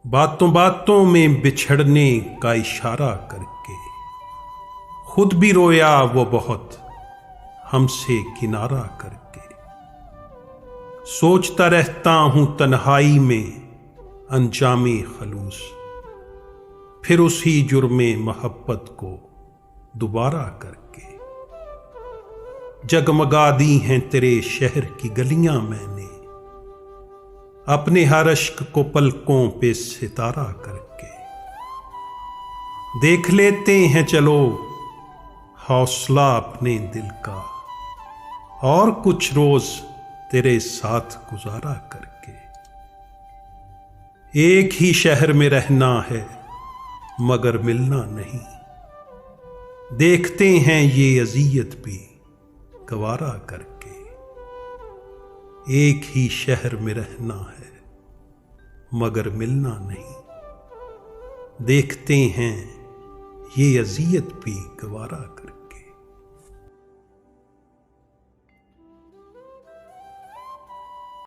बातों बातों में बिछड़ने का इशारा करके खुद भी रोया वो बहुत हमसे किनारा करके। सोचता रहता हूं तन्हाई में अंजामे खलूस, फिर उसी जुर्मे मोहब्बत को दोबारा करके। जगमगा दी हैं तेरे शहर की गलियां मैंने, अपने हर अश्क को पलकों पे सितारा करके। देख लेते हैं चलो हौसला अपने दिल का, और कुछ रोज तेरे साथ गुजारा करके। एक ही शहर में रहना है मगर मिलना नहीं, देखते हैं ये अजियत भी गवारा करके। एक ही शहर में रहना है मगर मिलना नहीं, देखते हैं ये अजियत भी गवारा करके।